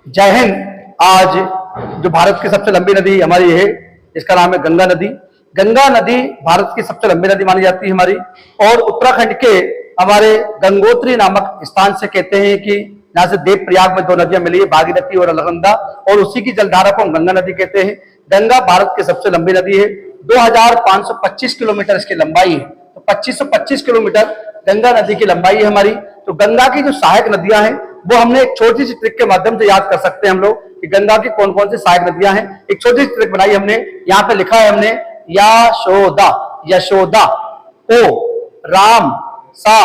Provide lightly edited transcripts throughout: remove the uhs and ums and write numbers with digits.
जय हिंद। आज जो भारत की सबसे लंबी नदी हमारी है, इसका नाम है गंगा नदी। गंगा नदी भारत की सबसे लंबी नदी मानी जाती है हमारी, और उत्तराखंड के हमारे गंगोत्री नामक स्थान से कहते हैं कि यहाँ से देव प्रयाग में दो नदियां मिली है, भागीरथी और अलकनंदा, और उसी की जलधारा को हम गंगा नदी कहते हैं। गंगा भारत की सबसे लंबी नदी है, 2525 किलोमीटर इसकी लंबाई है। तो 2525 किलोमीटर गंगा नदी की लंबाई है हमारी। तो गंगा की जो सहायक नदियां हैं वो हमने एक छोटी सी ट्रिक के माध्यम से याद कर सकते हैं हम लोग कि गंगा की कौन कौन सी सहायक नदियां हैं। एक छोटी सी ट्रिक बनाई हमने, यहाँ पे लिखा है हमने यशोदा, यशोदा ओ राम सा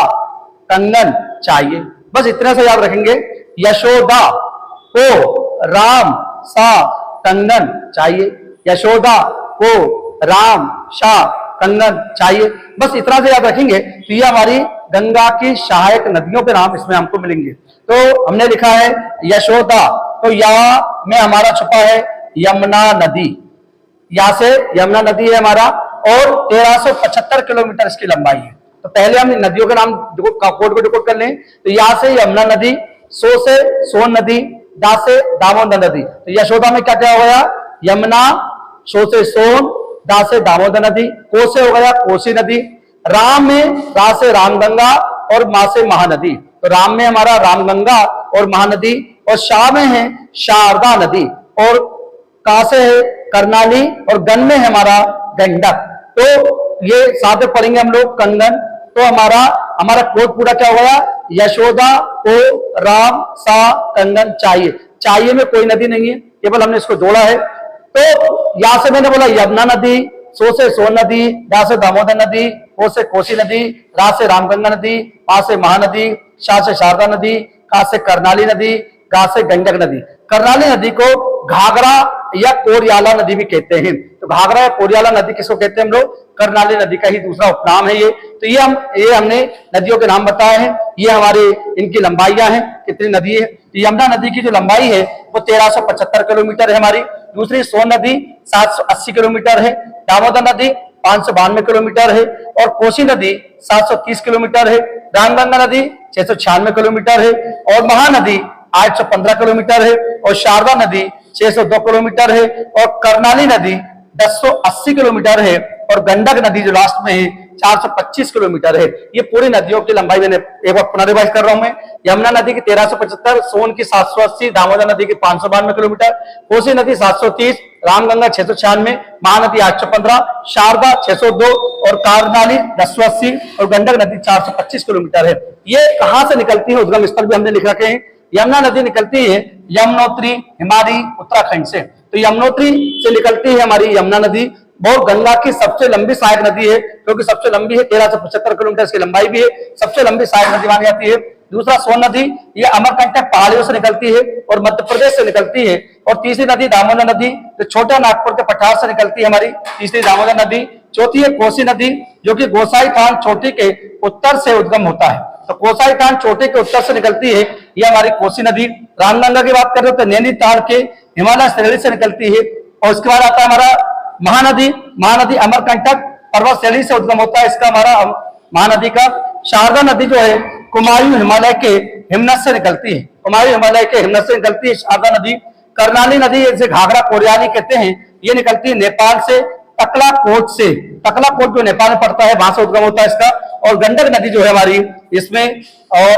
कंगन चाहिए, बस इतना से याद रखेंगे। यशोदा को राम सा कंगन चाहिए, यशोदा को राम सा कंगन चाहिए, बस इतना से याद रखेंगे। तो ये हमारी गंगा की सहायक नदियों के नाम इसमें हमको मिलेंगे। तो हमने लिखा है यशोदा, तो यहाँ में हमारा छुपा है यमुना नदी, यहां से यमुना नदी है हमारा, और 1375 किलोमीटर इसकी लंबाई है। तो पहले हम नदियों के नाम कोड को डिकोड कर लें। तो यहां से यमुना नदी, सो से सोन नदी, दा से दामोदर नदी। तो यशोदा में क्या क्या हो गया, यमुना, सो से सोन, दा से दामोदर नदी, को से हो गया कोसी नदी, राम में रा से रामगंगा और मा से महानदी। तो राम में हमारा रामगंगा और महानदी, और शाह में है शारदा नदी, और का से है करनाली, और गन में है हमारा गंडक। तो ये साथ में पढ़ेंगे हम लोग कंगन। तो हमारा कोड पूरा क्या हो गया, यशोदा को राम सा कंगन चाहिए। चाहिए में कोई नदी नहीं है, केवल हमने इसको जोड़ा है। तो यहां से मैंने बोला यमुना नदी, सो से सोन नदी, दा से दामोदर नदी, को से कोसी नदी, रा से रामगंगा नदी, पा से महानदी, शाह से शारदा नदी, का से करनाली नदी, गा से गंडक नदी। करनाली नदी को घाघरा या कोरियाला नदी भी कहते हैं। तो घाघरा या कोरियाला नदी किसको कहते हैं हम लोग, करनाली नदी का ही दूसरा उपनाम है ये। तो ये हमने नदियों के नाम बताए हैं। ये हमारी इनकी लंबाइयां हैं, कितनी नदी है। तो यमुना नदी की जो लंबाई है वो 1375 किलोमीटर है हमारी। दूसरी सोन नदी 780 किलोमीटर है, दामोदर नदी 592 किलोमीटर है, और कोसी नदी 730 किलोमीटर है, रामगंगा नदी 696 किलोमीटर है, और महानदी 815 किलोमीटर है, और शारदा नदी 602 किलोमीटर है, और करनाली नदी 1080 किलोमीटर है, और गंडक नदी जो लास्ट में है 425 किलोमीटर है। ये पूरी नदियों की लंबाई मैंने एक बार पुनर्रिवाइज कर रहा हूं मैं। यमुना नदी की 1375, सोन की 780, दामोदर नदी की 592 किलोमीटर, कोसी नदी 730, रामगंगा 696, महानदी 815, शारदा 602, और करनाली 1080, और गंडक नदी 425 किलोमीटर है। ये कहां से निकलती है, उद्गम स्थल भी हमने लिख रखे हैं। यमुना नदी निकलती है यमुनोत्री हिमालय उत्तराखंड से। तो यमुनोत्री से निकलती है हमारी यमुना नदी, बहुत गंगा की सबसे लंबी सहायक नदी है, क्योंकि सबसे लंबी है, 1375 किलोमीटर इसकी लंबाई भी है, सबसे लंबी सहायक नदी मानी जाती है। दूसरा सोन नदी, ये अमरकंटक पहाड़ियों से निकलती है और मध्य प्रदेश से निकलती है। और तीसरी नदी दामोदर नदी, जो छोटा नागपुर के पठार से निकलती है हमारी तीसरी दामोदर नदी। चौथी है कोसी नदी, जो कि गोसाई थान चोटी के उत्तर से उद्गम होता है। तो कोसाई थान चोटी के उत्तर से निकलती है ये हमारी कोसी नदी। रामगंगा की बात करें तो नैनीताल के हिमालय श्रेणी से निकलती है। और उसके बाद आता है हमारा महानदी, महानदी अमरकंटक पर्वत श्रेणी से उद्गम होता है इसका हमारा महानदी का। शारदा नदी जो है कुमायूं हिमालय के हिमनद से निकलती है, कुमायूं हिमालय के हिमनद से निकलती है शारदा नदी। करनाली नदी, जिसे घाघरा कोरियाली कहते हैं, ये निकलती है नेपाल से, तकलाकोट से। तकलाकोट जो नेपाल में पड़ता है, वहां से उद्गम होता है इसका। और गंडक नदी जो है हमारी, इसमें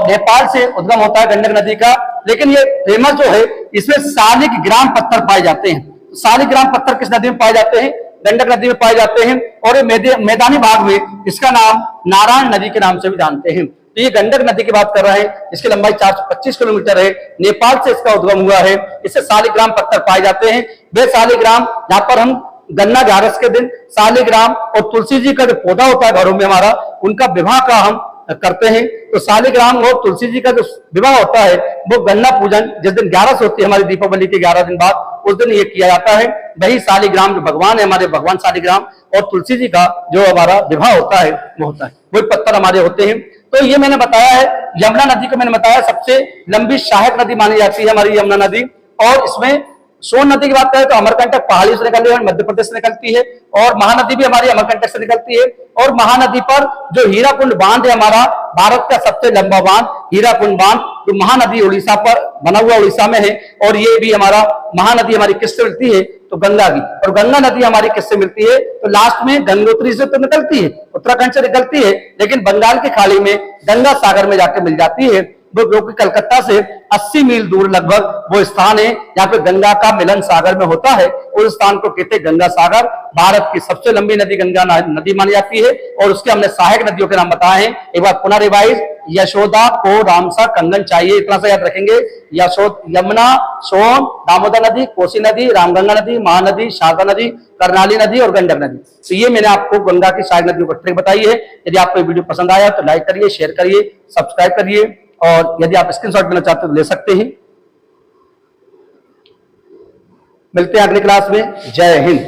नेपाल से उद्गम होता है गंडक नदी का। लेकिन ये फेमस जो है, इसमें सालिक ग्राम पत्थर पाए जाते हैं। सालिक ग्राम पत्थर किस नदी में पाए जाते हैं, गंडक नदी में पाए जाते हैं। और ये मैदानी भाग में इसका नाम नारायण नदी के नाम से भी जानते हैं। तो ये गंडक नदी की बात कर रहे हैं, इसकी लंबाई 425 किलोमीटर है, नेपाल से इसका उद्गम हुआ है। इससे सालिग्राम पत्थर पाए जाते हैं। वे सालिग्राम, जहां पर हम गन्ना ग्यारस के दिन सालिग्राम और तुलसी जी का जो पौधा होता है घरों में हमारा, उनका विवाह का हम करते हैं। तो सालिग्राम और तुलसी जी का जो विवाह होता है वो गन्ना पूजन जिस दिन ग्यारस होती है हमारी दीपावली के 11 दिन बाद, उस दिन ये किया जाता है। वही सालिग्राम जो भगवान है हमारे, भगवान सालिग्राम और तुलसी जी का जो हमारा विवाह होता है वो होता है, वही पत्थर हमारे होते हैं। तो ये मैंने बताया है, यमुना नदी को मैंने बताया सबसे लंबी सहायक नदी मानी जाती है हमारी यमुना नदी। और इसमें सोन नदी की बात करें तो अमरकंटक पहाड़ी से निकलती है, मध्य प्रदेश से निकलती है, और महानदी भी हमारी अमरकंटक से निकलती है। और महानदी पर जो हीराकुंड बांध है हमारा, भारत का सबसे लंबा बांध हीराकुंड बांध, जो महानदी उड़ीसा पर बना हुआ, उड़ीसा में है, और ये भी हमारा महानदी हमारी किससे मिलती है, तो गंगा की। और गंगा नदी हमारी किससे मिलती है, तो लास्ट में गंगोत्री से तो निकलती है, उत्तराखंड से निकलती है, लेकिन बंगाल की खाड़ी में गंगा सागर में जाके मिल जाती है, जो कि कलकत्ता से 80 मील दूर लगभग वो स्थान है जहां पे गंगा का मिलन सागर में होता है। उस स्थान को कहते हैं गंगा सागर। भारत की सबसे लंबी नदी गंगा नदी मानी जाती है, और उसके हमने सहायक नदियों के नाम बताए हैं। एक बार पुनः रिवाइज, यशोदा को रामसा कंगन चाहिए, इतना सा याद रखेंगे। यमुना, सोन, दामोदर नदी, कोसी नदी, रामगंगा नदी, महानदी, शारदा नदी, कर्नाली नदी और गंडक नदी। तो ये मैंने आपको गंगा की सहायक नदियों को ट्रिक बताई है। यदि आपको वीडियो पसंद आया तो लाइक करिए, शेयर करिए, सब्सक्राइब करिए, और यदि आप स्क्रीनशॉट लेना चाहते हो तो ले सकते हैं। मिलते हैं अगली क्लास में। जय हिंद।